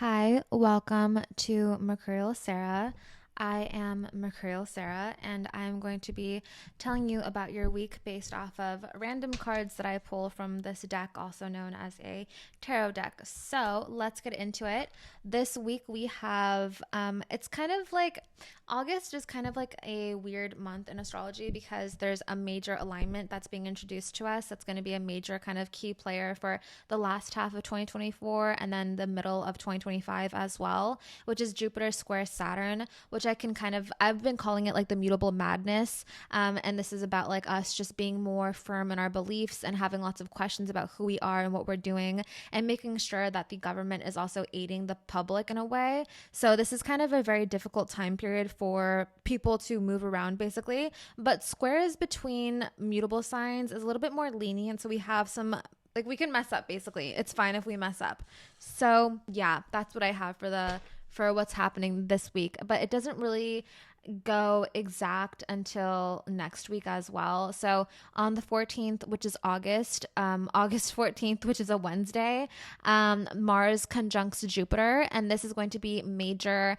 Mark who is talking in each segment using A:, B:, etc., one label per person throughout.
A: Hi, welcome to Mercurial Sarah. I am Mercurial Sarah, and I'm going to be telling you about your week based off of random cards that I pull from this deck, also known as a tarot deck. So let's get into it. This week we have, it's kind of like August is kind of like a weird month in astrology because there's a major alignment that's being introduced to us. That's going to be a major kind of key player for the last half of 2024 and then the middle of 2025 as well, which is Jupiter square Saturn, which I've been calling it like the mutable madness. And this is about like us just being more firm in our beliefs and having lots of questions about who we are and what we're doing and making sure that the government is also aiding the public in a way. So this is kind of a very difficult time period for people to move around basically. But squares between mutable signs is a little bit more lenient. So we have some like we can mess up basically. It's fine if we mess up. So yeah, that's what I have for what's happening this week. But it doesn't really go exact until next week as well. So on the 14th, which is August 14th, which is a Wednesday, Mars conjuncts Jupiter, and this is going to be major.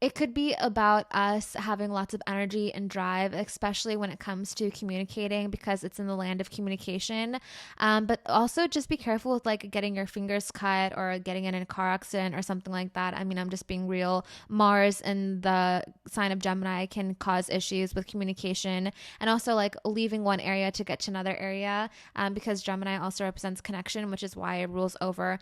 A: It could be about us having lots of energy and drive, especially when it comes to communicating because it's in the land of communication. But also just be careful with like getting your fingers cut or getting in a car accident or something like that. I mean, I'm just being real. Mars in the sign of Gemini can cause issues with communication and also like leaving one area to get to another area because Gemini also represents connection, which is why it rules over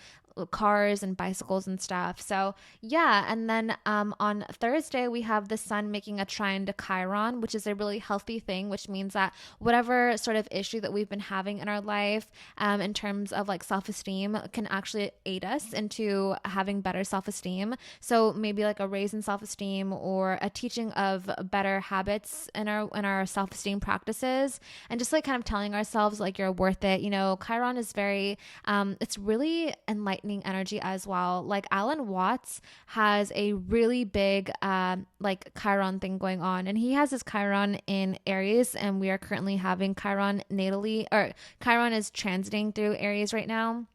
A: cars and bicycles and stuff. So yeah, and then on Thursday we have the sun making a trine to Chiron, which is a really healthy thing, which means that whatever sort of issue that we've been having in our life in terms of like self-esteem can actually aid us into having better self-esteem. So maybe like a raise in self-esteem or a teaching of better habits in our self-esteem practices and just like kind of telling ourselves like you're worth it. You know, Chiron is very it's really enlightening energy as well. Like Alan Watts has a really big like Chiron thing going on, and he has his Chiron in Aries, and we are currently having Chiron natally, or Chiron is transiting through Aries right now.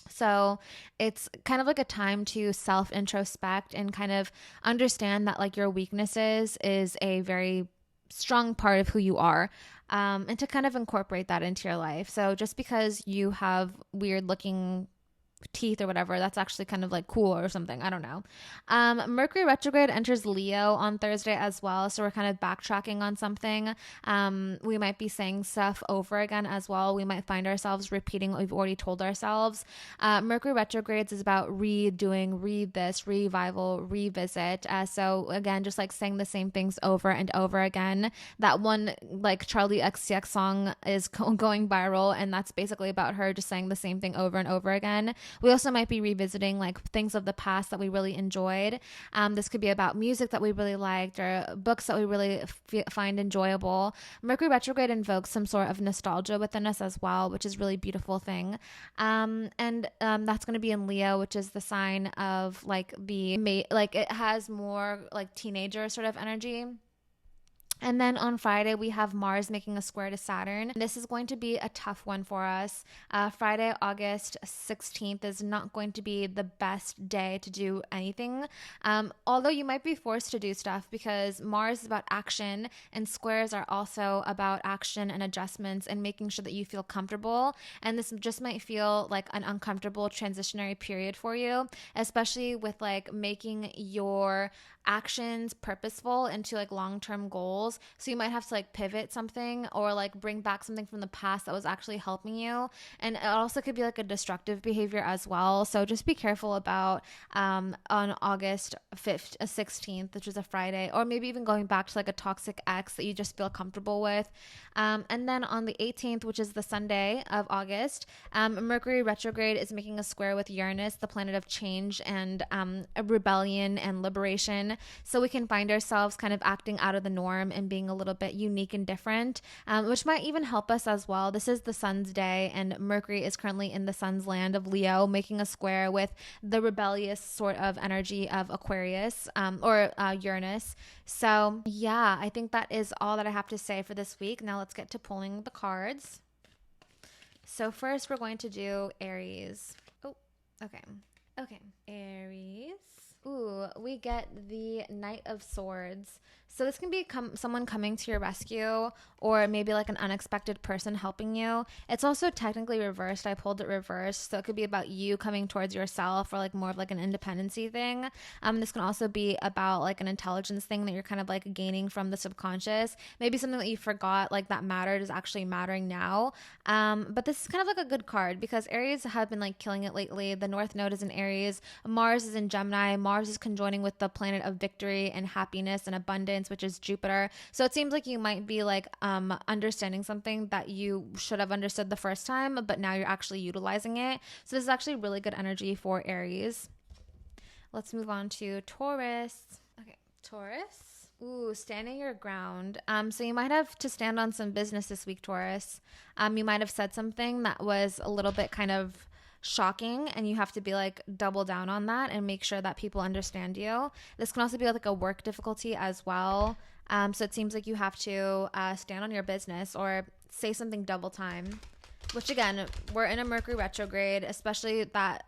A: So it's kind of like a time to self introspect and kind of understand that like your weaknesses is a very strong part of who you are, and to kind of incorporate that into your life. So just because you have weird looking teeth or whatever, that's actually kind of like cool or something. I don't know. Mercury retrograde enters Leo on Thursday as well, so we're kind of backtracking on something. We might be saying stuff over again as well. We might find ourselves repeating what we've already told ourselves. Mercury retrogrades is about redoing, read this, revival, revisit. So again, just like saying the same things over and over again. That one like Charlie XCX song is going viral, and that's basically about her just saying the same thing over and over again. We also might be revisiting like things of the past that we really enjoyed. This could be about music that we really liked or books that we really find enjoyable. Mercury retrograde invokes some sort of nostalgia within us as well, which is a really beautiful thing. And That's going to be in Leo, which is the sign of like like it has more like teenager sort of energy. And then on Friday, we have Mars making a square to Saturn. This is going to be a tough one for us. Friday, August 16th is not going to be the best day to do anything. Although you might be forced to do stuff because Mars is about action and squares are also about action and adjustments and making sure that you feel comfortable. And this just might feel like an uncomfortable transitionary period for you, especially with like making your actions purposeful into like long-term goals. So you might have to like pivot something or like bring back something from the past that was actually helping you. And it also could be like a destructive behavior as well. So just be careful about on August 5th, 16th, which is a Friday, or maybe even going back to like a toxic ex that you just feel comfortable with. And then on the 18th, which is the Sunday of August, Mercury retrograde is making a square with Uranus, the planet of change and rebellion and liberation. So we can find ourselves kind of acting out of the norm and being a little bit unique and different, which might even help us as well. This is the sun's day, and Mercury is currently in the sun's land of Leo, making a square with the rebellious sort of energy of Aquarius or Uranus. So yeah, I think that is all that I have to say for this week. Now let's get to pulling the cards. So first we're going to do Aries. Oh, okay. Okay, Aries. Ooh, we get the Knight of Swords. So this can be someone coming to your rescue, or maybe like an unexpected person helping you. It's also technically reversed. I pulled it reversed. So it could be about you coming towards yourself, or like more of like an independency thing. This can also be about like an intelligence thing that you're kind of like gaining from the subconscious. Maybe something that you forgot like that mattered is actually mattering now. But this is kind of like a good card because Aries have been like killing it lately. The North Node is in Aries. Mars is in Gemini. Mars is conjoining with the planet of victory and happiness and abundance, which is Jupiter. So it seems like you might be like understanding something that you should have understood the first time, but now you're actually utilizing it. So this is actually really good energy for Aries. Let's move on to Taurus. Okay, Taurus. Ooh, standing your ground. So you might have to stand on some business this week, Taurus. You might have said something that was a little bit kind of shocking, and you have to be like double down on that and make sure that people understand you. This can also be like a work difficulty as well. So it seems like you have to stand on your business or say something double time. Which again, we're in a Mercury retrograde, especially that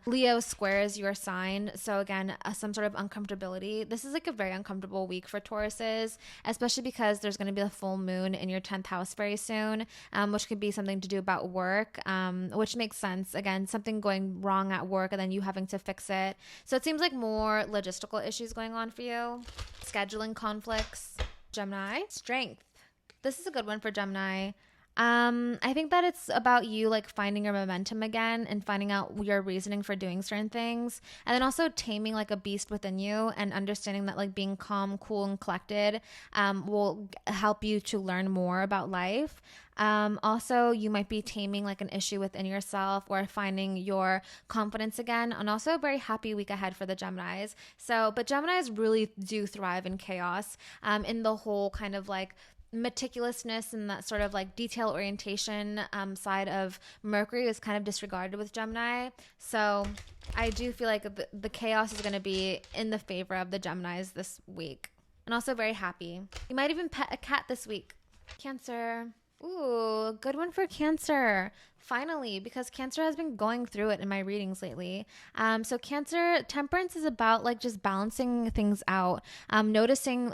A: Leo squares your sign. So again, some sort of uncomfortability. This is like a very uncomfortable week for Tauruses, especially because there's going to be a full moon in your 10th house very soon, which could be something to do about work, which makes sense. Again, something going wrong at work and then you having to fix it. So it seems like more logistical issues going on for you. Scheduling conflicts. Gemini. Strength. This is a good one for Gemini. I think that it's about you like finding your momentum again and finding out your reasoning for doing certain things. And then also taming like a beast within you and understanding that like being calm, cool, and collected will help you to learn more about life. Also, you might be taming like an issue within yourself or finding your confidence again. And also a very happy week ahead for the Geminis. So, but Geminis really do thrive in chaos, in the whole kind of like meticulousness and that sort of like detail orientation side of Mercury is kind of disregarded with Gemini. So I do feel like the chaos is going to be in the favor of the Geminis this week. And also very happy. You might even pet a cat this week. Cancer. Ooh, good one for Cancer. Finally, because Cancer has been going through it in my readings lately. So Cancer, temperance is about like just balancing things out, noticing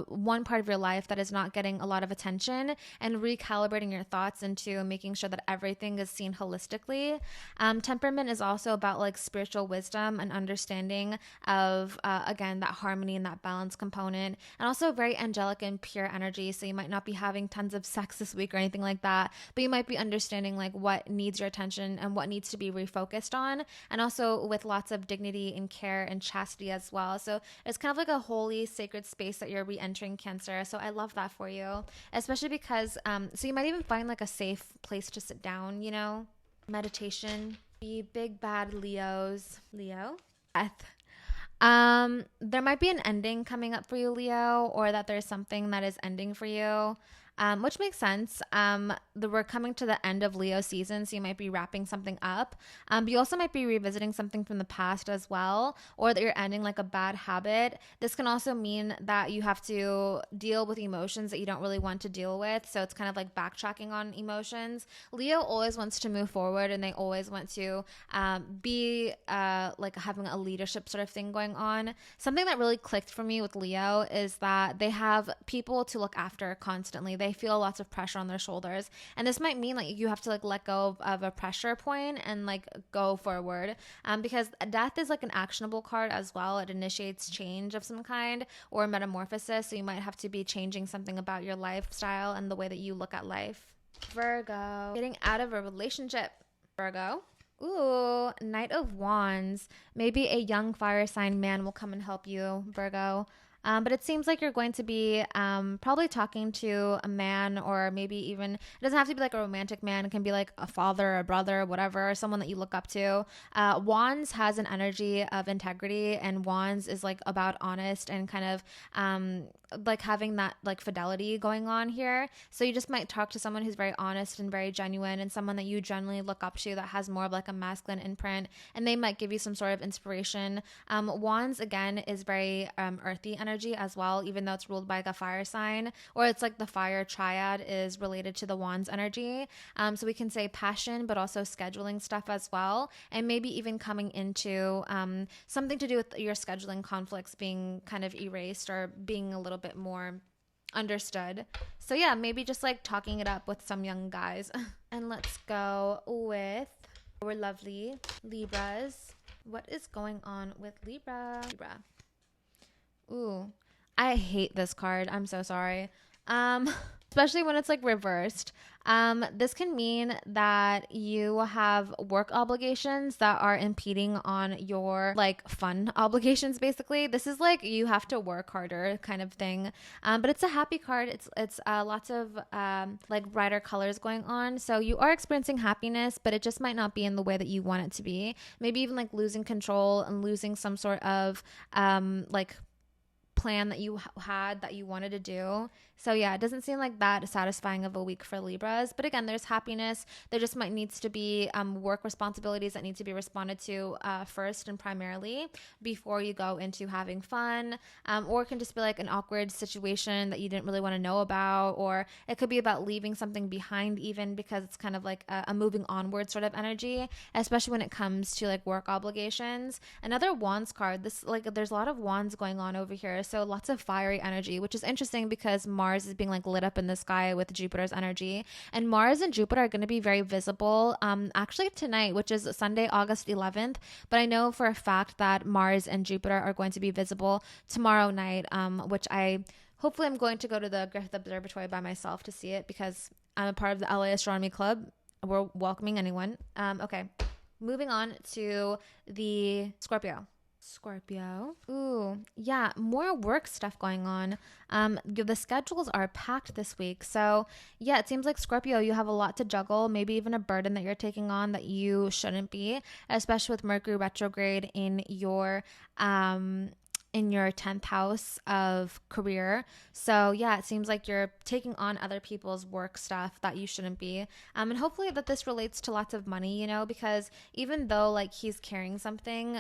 A: one part of your life that is not getting a lot of attention and recalibrating your thoughts into making sure that everything is seen holistically. Temperament is also about like spiritual wisdom and understanding of, again, that harmony and that balance component, and also very angelic and pure energy. So you might not be having tons of sex this week or anything like that, but you might be understanding like what needs your attention and what needs to be refocused on, and also with lots of dignity and care and chastity as well. So it's kind of like a holy sacred space that you're re-entering, Cancer. So I love that for you, especially because so you might even find like a safe place to sit down, you know. Meditation. The big bad Leos. Leo. Death. There might be an ending coming up for you, Leo, or that there's something that is ending for you. Which makes sense. We're coming to the end of Leo season, so you might be wrapping something up. But you also might be revisiting something from the past as well, or that you're ending like a bad habit. This can also mean that you have to deal with emotions that you don't really want to deal with. So it's kind of like backtracking on emotions. Leo always wants to move forward, and they always want to be like having a leadership sort of thing going on. Something that really clicked for me with Leo is that they have people to look after constantly. They feel lots of pressure on their shoulders, and this might mean like you have to like let go of a pressure point and like go forward, because death is like an actionable card as well. It initiates change of some kind or metamorphosis, so you might have to be changing something about your lifestyle and the way that you look at life. Virgo. Getting out of a relationship. Virgo. Ooh, Knight of Wands. Maybe a young fire sign man will come and help you, Virgo. But it seems like you're going to be probably talking to a man, or maybe even, it doesn't have to be like a romantic man. It can be like a father, a brother, whatever, someone that you look up to. Wands has an energy of integrity, and Wands is like about honest and kind of like having that like fidelity going on here. So you just might talk to someone who's very honest and very genuine, and someone that you generally look up to that has more of like a masculine imprint, and they might give you some sort of inspiration. Wands again is very earthy energy. energy as well, even though it's ruled by like a fire sign, or it's like the fire triad is related to the wands energy. So we can say passion, but also scheduling stuff as well. And maybe even coming into something to do with your scheduling conflicts being kind of erased or being a little bit more understood. So yeah, maybe just like talking it up with some young guys. And let's go with our lovely Libras. What is going on with Libra? Ooh, I hate this card. I'm so sorry. Um, especially when it's like reversed. This can mean that you have work obligations that are impeding on your like fun obligations. Basically, this is like you have to work harder kind of thing. But it's a happy card. It's lots of like brighter colors going on. So you are experiencing happiness, but it just might not be in the way that you want it to be. Maybe even like losing control and losing some sort of like plan that you had that you wanted to do. So yeah, it doesn't seem like that satisfying of a week for Libras. But again, there's happiness. There just might needs to be work responsibilities that need to be responded to first and primarily before you go into having fun. Or it can just be like an awkward situation that you didn't really want to know about. Or it could be about leaving something behind even because it's kind of like a moving onward sort of energy, especially when it comes to like work obligations. Another Wands card, this like there's a lot of Wands going on over here. So lots of fiery energy, which is interesting because Mars is being like lit up in the sky with Jupiter's energy, and Mars and Jupiter are going to be very visible actually tonight, which is Sunday, August 11th. But I know for a fact that Mars and Jupiter are going to be visible tomorrow night, which hopefully I'm going to go to the Griffith Observatory by myself to see it because I'm a part of the LA Astronomy Club. We're welcoming anyone. Okay, moving on to the Scorpio. Ooh, yeah, more work stuff going on. The schedules are packed this week. So yeah, it seems like Scorpio, you have a lot to juggle, maybe even a burden that you're taking on that you shouldn't be, especially with Mercury retrograde in your 10th house of career. So yeah, it seems like you're taking on other people's work stuff that you shouldn't be. And hopefully that this relates to lots of money, because even though like he's carrying something,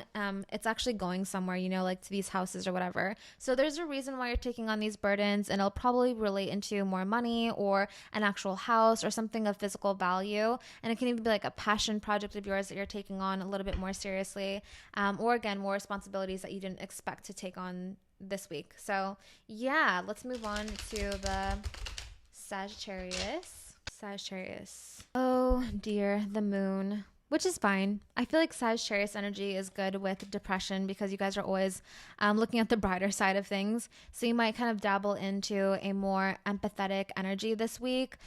A: it's actually going somewhere, like to these houses or whatever. So there's a reason why you're taking on these burdens, and it'll probably relate into more money or an actual house or something of physical value. And it can even be like a passion project of yours that you're taking on a little bit more seriously, or again, more responsibilities that you didn't expect to take on this week. So yeah, let's move on to the Sagittarius. Oh dear, the moon, which is fine. I feel like Sagittarius energy is good with depression because you guys are always looking at the brighter side of things. So you might kind of dabble into a more empathetic energy this week,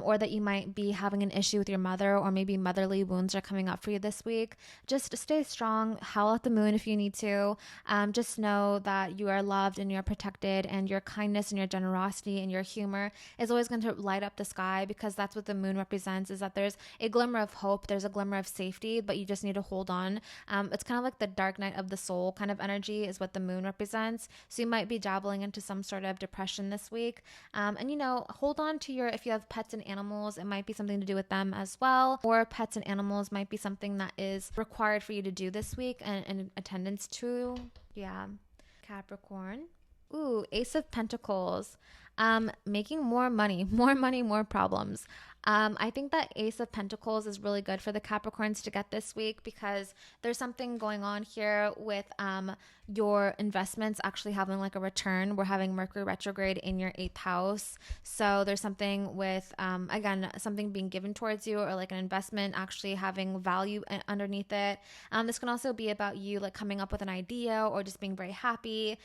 A: or that you might be having an issue with your mother, or maybe motherly wounds are coming up for you this week. Just stay strong, howl at the moon if you need to. Just know that you are loved and you're protected, and your kindness and your generosity and your humor is always going to light up the sky, because that's what the moon represents, is that there's a glimmer of hope, there's a glimmer of safety, but you just need to hold on. It's kind of like the dark night of the soul kind of energy is what the moon represents. So you might be dabbling into some sort of depression this week. And hold on to if you have pets and animals, it might be something to do with them as well. Or pets and animals might be something that is required for you to do this week and attendance to. Yeah. Capricorn. Ooh, Ace of Pentacles. Making more money, more problems. I think that Ace of Pentacles is really good for the Capricorns to get this week, because there's something going on here with your investments actually having like a return. We're having Mercury retrograde in your 8th house. So there's something with, again, something being given towards you, or like an investment actually having value underneath it. This can also be about you like coming up with an idea or just being very happy.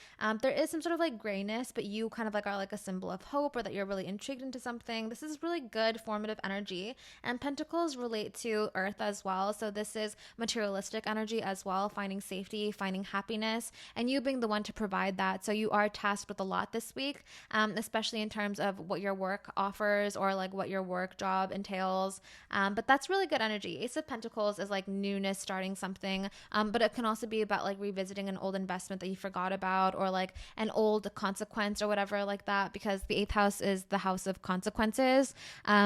A: There is some sort of like grayness, but you kind of like are like a symbol of hope, or that you're really intrigued into something. This is really good formative energy, and Pentacles relate to Earth as well. So this is materialistic energy as well, finding safety, finding happiness, and you being the one to provide that. So you are tasked with a lot this week, especially in terms of what your work offers, or like what your work job entails. But that's really good energy. Ace of Pentacles is like newness, starting something, but it can also be about like revisiting an old investment that you forgot about, or like an old consequence or whatever like that, because the 8th house is the house of consequences.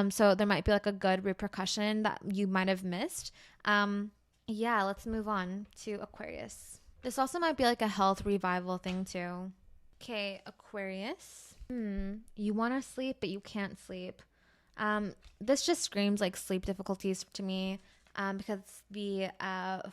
A: So there might be like a good repercussion that you might have missed. Yeah, let's move on to Aquarius. This also might be like a health revival thing too. Okay, Aquarius. You want to sleep, but you can't sleep. This just screams like sleep difficulties to me. Because the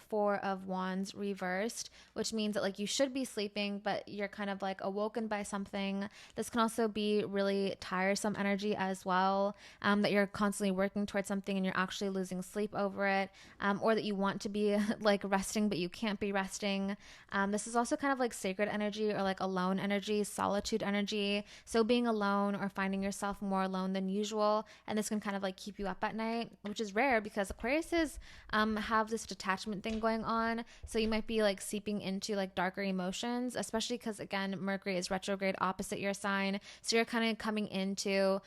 A: Four of Wands reversed, which means that like you should be sleeping, but you're kind of like awoken by something. This can also be really tiresome energy as well, that you're constantly working towards something and you're actually losing sleep over it, or that you want to be like resting, but you can't be resting. This is also kind of like sacred energy or like alone energy, solitude energy. So being alone or finding yourself more alone than usual, and this can kind of like keep you up at night, which is rare because Aquarius is have this detachment thing going on, so you might be like seeping into like darker emotions, especially because again Mercury is retrograde opposite your sign, so you're kind of coming into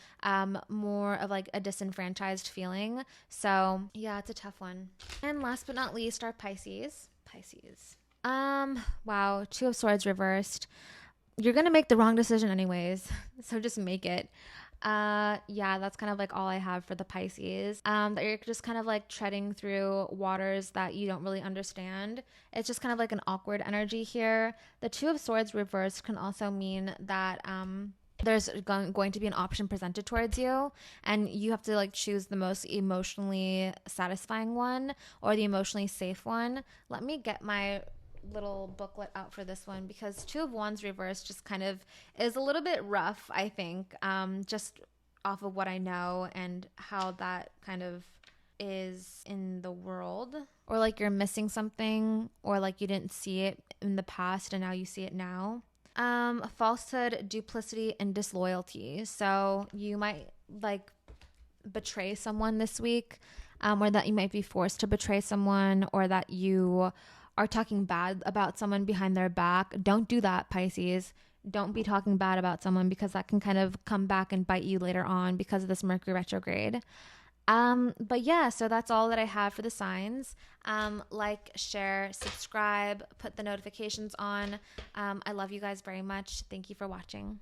A: more of like a disenfranchised feeling. So yeah, it's a tough one. And last but not least, our Pisces. Wow, Two of Swords reversed. You're gonna make the wrong decision anyways, so just make it. Yeah, that's kind of like all I have for the Pisces. That you're just kind of like treading through waters that you don't really understand. It's just kind of like an awkward energy here. The Two of Swords reversed can also mean that there's going to be an option presented towards you, and you have to like choose the most emotionally satisfying one or the emotionally safe one. Let me get my little booklet out for this one, because Two of Wands reversed just kind of is a little bit rough, I think, just off of what I know and how that kind of is in the world, or like you're missing something, or like you didn't see it in the past and now you see it now. Falsehood, duplicity, and disloyalty. So you might like betray someone this week, or that you might be forced to betray someone, or that you are talking bad about someone behind their back. Don't do that, Pisces. Don't be talking bad about someone, because that can kind of come back and bite you later on because of this Mercury retrograde. But yeah, so that's all that I have for the signs. Like, share, subscribe, put the notifications on. I love you guys very much. Thank you for watching.